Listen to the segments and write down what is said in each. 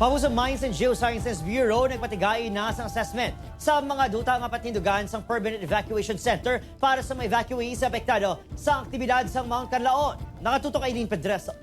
Pambusa Mines and Geosciences Bureau nagpatigay na sa assessment sa mga duta nga patindugan sa Permanent Evacuation Center para sa mga evacuees apektado sa aktibidad sa Mount Canlaon. Nakatutok Aileen Pedreso.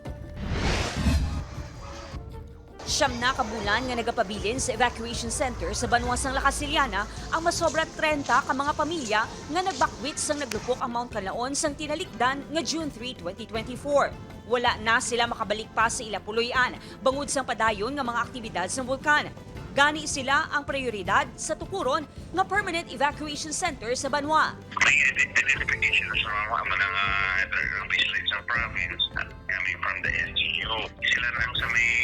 Siyam na kabulan nga nagapabilin sa evacuation center sa Banwasang La Casiliana ang masobra 30 ka mga pamilya nga nagbakwit sang naglupok ang Mount Canlaon sang tinalikdan nga June 3, 2024. Wala na sila makabalik pa sa Ilapuloyan bangod sang padayon nga mga aktibidad sa bulkan. Gani sila ang prioridad sa tukuron nga Permanent Evacuation Center sa Banwa. May identification sa mga baseline sa province at coming from the SGO. Sila lang sa may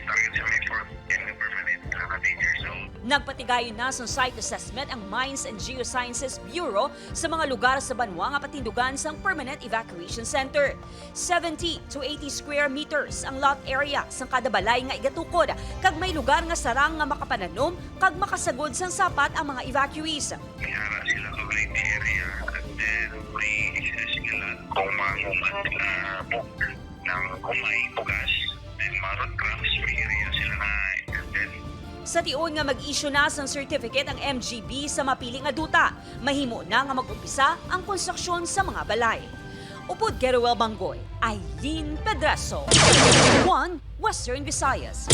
target sa may fourth and permanent danger zone. Nagpatigayon na sa site assessment ang Mines and Geosciences Bureau sa mga lugar sa Banwa nga patindugan sa Permanent Evacuation Center. 70 to 80 square meters ang lot area sa kada balay nga igatukod kag may lugar nga sarang nga makapananom kag makasagod sang sapat ang mga evacuees. May hara sila sa waiting area at then may sila kung mahuman book ng kumay pugas then marot crafts may area sila na then Sa tiyon nga mag-issue na sang certificate ang MGB sa mapiling nga duta, mahimo na nga mag-umpisa ang konstruksyon sa mga balay. Upod Geruel Bangoy, Aileen Pedreso, 1 Western Visayas.